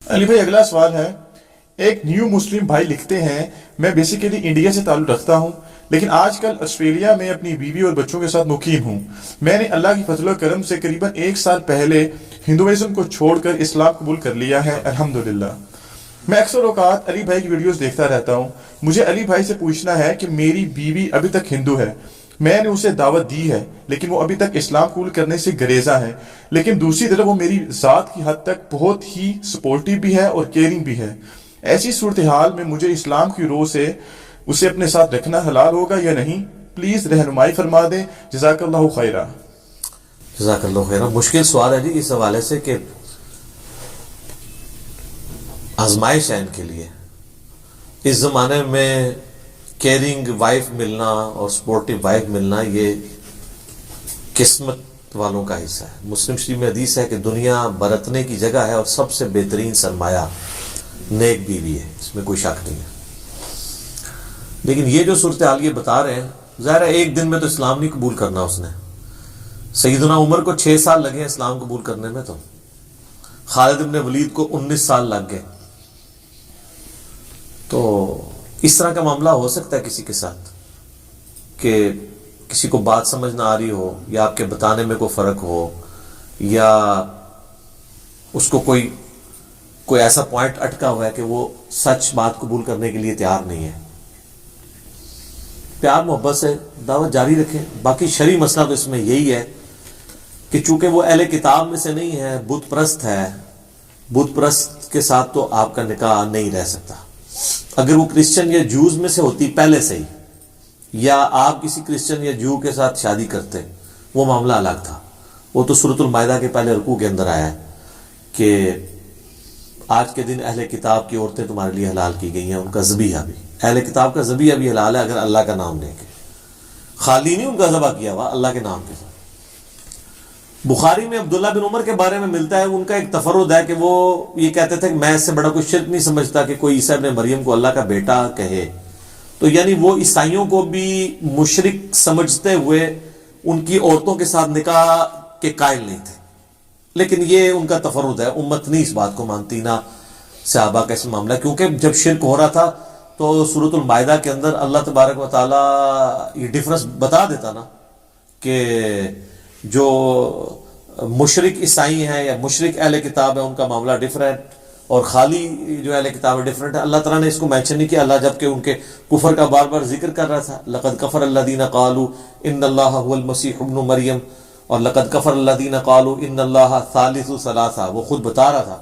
علی بھائی اگلا سوال ہے، ایک نیو مسلم بھائی لکھتے ہیں، میں بیسیکلی انڈیا سے تعلق رکھتا ہوں لیکن آج کل آسٹریلیا میں اپنی بیوی اور بچوں کے ساتھ مقیم ہوں۔ میں نے اللہ کی فضل و کرم سے قریباً 1 سال پہلے ہندوازم کو چھوڑ کر اسلام قبول کر لیا ہے، الحمدللہ۔ میں اکثر اوقات علی بھائی کی ویڈیوز دیکھتا رہتا ہوں۔ مجھے علی بھائی سے پوچھنا ہے کہ میری بیوی ابھی تک ہندو ہے، میں نے اسے دعوت دی ہے لیکن وہ ابھی تک اسلام قبول کرنے سے گریزاں ہے، لیکن دوسری طرف وہ میری ذات کی حد تک بہت ہی سپورٹیو بھی ہے اور کیئرنگ بھی ہے۔ ایسی صورتحال میں مجھے اسلام کی روح سے اسے اپنے ساتھ رکھنا حلال ہوگا یا نہیں؟ پلیز رہنمائی فرما دیں، جزاک اللہ خیرہ۔ جزاک اللہ خیرہ۔ مشکل سوال ہے جی اس حوالے سے کہ آزمائش ہے ان کے لیے۔ اس زمانے میں کیئرنگ وائف ملنا اور سپورٹیو وائف ملنا یہ قسمت والوں کا حصہ ہے۔ مسلم شریف میں حدیث ہے کہ دنیا برتنے کی جگہ ہے اور سب سے بہترین سرمایہ نیک بیوی ہے، اس میں کوئی شک نہیں ہے۔ لیکن یہ جو صورتحال یہ بتا رہے ہیں، ظاہر ہے ایک دن میں تو اسلام نہیں قبول کرنا اس نے۔ سیدنا عمر کو 6 سال لگے اسلام قبول کرنے میں، تو خالد بن ولید کو 19 سال لگ گئے۔ تو اس طرح کا معاملہ ہو سکتا ہے کسی کے ساتھ کہ کسی کو بات سمجھ نہ آ رہی ہو، یا آپ کے بتانے میں کوئی فرق ہو، یا اس کو کوئی ایسا پوائنٹ اٹکا ہوا ہے کہ وہ سچ بات قبول کرنے کے لیے تیار نہیں ہے۔ پیار محبت سے دعوت جاری رکھیں۔ باقی شرعی مسئلہ تو اس میں یہی ہے کہ چونکہ وہ اہل کتاب میں سے نہیں ہے، بت پرست ہے، بت پرست کے ساتھ تو آپ کا نکاح نہیں رہ سکتا۔ اگر وہ کرسچن یا جوز میں سے ہوتی پہلے سے ہی، یا آپ کسی کرسچن یا جو کے ساتھ شادی کرتے، وہ معاملہ الگ تھا۔ وہ تو سورۃ المائدہ کے پہلے رکوع کے اندر آیا ہے کہ آج کے دن اہل کتاب کی عورتیں تمہارے لیے حلال کی گئی ہیں، ان کا ذبیحہ بھی، اہل کتاب کا ذبیحہ بھی حلال ہے اگر اللہ کا نام لے کے، خالی نہیں ان کا ذبح کیا ہوا، اللہ کے نام کے ساتھ۔ بخاری میں عبداللہ بن عمر کے بارے میں ملتا ہے، ان کا ایک تفرد ہے کہ وہ یہ کہتے تھے کہ میں اس سے بڑا کوئی شرک نہیں سمجھتا کہ کوئی عیسیٰ ابن مریم کو اللہ کا بیٹا کہے۔ تو یعنی وہ عیسائیوں کو بھی مشرک سمجھتے ہوئے ان کی عورتوں کے ساتھ نکاح کے قائل نہیں تھے، لیکن یہ ان کا تفرد ہے، امت نہیں اس بات کو مانتی، نہ صحابہ کا اس معاملہ، کیونکہ جب شرک ہو رہا تھا تو سورۃ المائدہ کے اندر اللہ تبارک و تعالیٰ یہ ڈفرنس بتا دیتا نا کہ جو مشرک عیسائی ہیں یا مشرک اہل کتاب ہے ان کا معاملہ ڈفرینٹ، اور خالی جو اہل کتاب ہے ڈفرینٹ ہے۔ اللہ تعالیٰ نے اس کو مینشن نہیں کیا، اللہ جبکہ ان کے کفر کا بار بار ذکر کر رہا تھا، لقد کفر الذین قالوا ان اللہ هو المسیح ابن مریم، اور لقد کفر الذین قالوا ان اللہ ثالث ثلاثہ، وہ خود بتا رہا تھا۔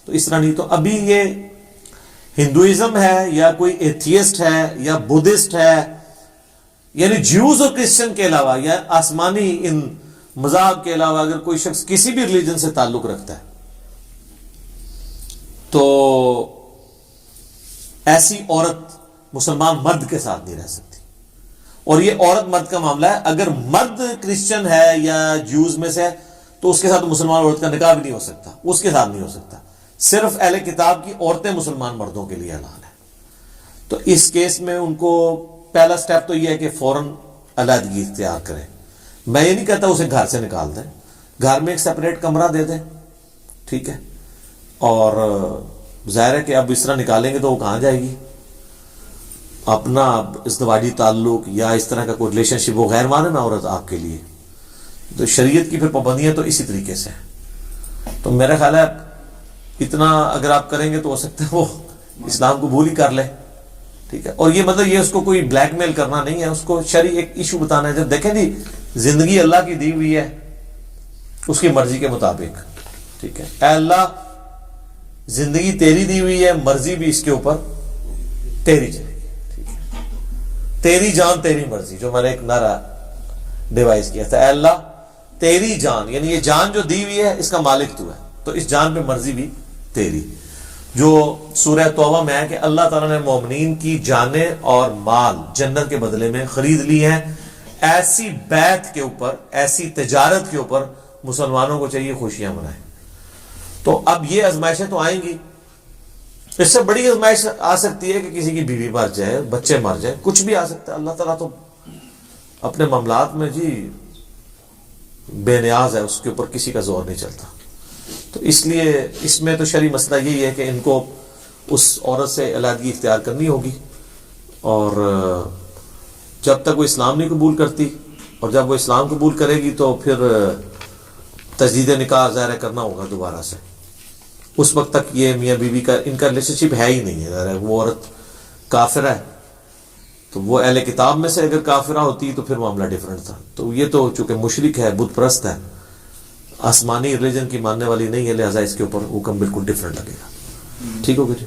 تو اس طرح نہیں، تو ابھی یہ ہندوازم ہے یا کوئی ایتھیسٹ ہے یا بدھسٹ ہے، یعنی جیوز اور کرسچن کے علاوہ یا آسمانی ان مذاہب کے علاوہ اگر کوئی شخص کسی بھی ریلیجن سے تعلق رکھتا ہے تو ایسی عورت مسلمان مرد کے ساتھ نہیں رہ سکتی۔ اور یہ عورت مرد کا معاملہ ہے، اگر مرد کرسچن ہے یا جیوز میں سے تو اس کے ساتھ مسلمان عورت کا نکاح بھی نہیں ہو سکتا، اس کے ساتھ نہیں ہو سکتا، صرف اہل کتاب کی عورتیں مسلمان مردوں کے لیے حلال ہیں۔ تو اس کیس میں ان کو پہلا سٹیپ تو یہ ہے کہ فوراً علیحدگی اختیار کریں۔ میں یہ نہیں کہتا اسے گھر سے نکال دیں، گھر میں ایک سپریٹ کمرہ دے دیں، ٹھیک ہے، اور ظاہر ہے کہ اب اس طرح نکالیں گے تو وہ کہاں جائے گی؟ اپنا ازدواجی تعلق یا اس طرح کا کوئی ریلیشن شپ وہ غیر مانن عورت آپ کے لیے، تو شریعت کی پھر پابندیاں تو اسی طریقے سے ہیں۔ تو میرا خیال ہے اتنا اگر آپ کریں گے تو ہو سکتا ہے وہ اسلام قبول ہی کر لے، ٹھیک ہے۔ اور یہ مطلب یہ اس کو کوئی بلیک میل کرنا نہیں ہے، اس کو شرعی ایک ایشو بتانا ہے۔ جب دیکھیں جی زندگی اللہ کی دی ہوئی ہے اس کی مرضی کے مطابق، ٹھیک ہے، اے اللہ زندگی تیری دی ہوئی ہے، مرضی بھی اس کے اوپر تیری چلے گی، ٹھیک ہے، تیری جان تیری مرضی، جو میں نے ایک نعرہ ڈیوائز کیا تھا، اے اللہ تیری جان، یعنی یہ جان جو دی ہوئی ہے اس کا مالک تو ہے، تو اس جان پہ مرضی بھی تیری۔ جو سورہ توبہ میں ہے کہ اللہ تعالیٰ نے مومنین کی جانیں اور مال جنت کے بدلے میں خرید لی ہیں، ایسی بیعت کے اوپر، ایسی تجارت کے اوپر مسلمانوں کو چاہیے خوشیاں منائیں۔ تو اب یہ آزمائشیں تو آئیں گی، اس سے بڑی آزمائش آ سکتی ہے کہ کسی کی بیوی مر جائے، بچے مر جائیں، کچھ بھی آ سکتا ہے۔ اللہ تعالیٰ تو اپنے معاملات میں جی بے نیاز ہے، اس کے اوپر کسی کا زور نہیں چلتا۔ تو اس لیے اس میں تو شرعی مسئلہ یہی ہے کہ ان کو اس عورت سے علیحدگی اختیار کرنی ہوگی، اور جب تک وہ اسلام نہیں قبول کرتی، اور جب وہ اسلام قبول کرے گی تو پھر تجدید نکاح ظاہر کرنا ہوگا دوبارہ سے. اس وقت تک یہ میاں بیوی کا ان کا ریلیشن شپ ہے ہی نہیں ہے. وہ عورت کافرہ ہے، تو وہ اہل کتاب میں سے اگر کافرہ ہوتی تو پھر معاملہ ڈیفرنٹ تھا. تو یہ تو چونکہ مشرک ہے، بت پرست ہے، آسمانی ریلیجن کی ماننے والی نہیں ہے، لہٰذا اس کے اوپر حکم بالکل ڈیفرنٹ لگے گا. ٹھیک ہو گیا جی.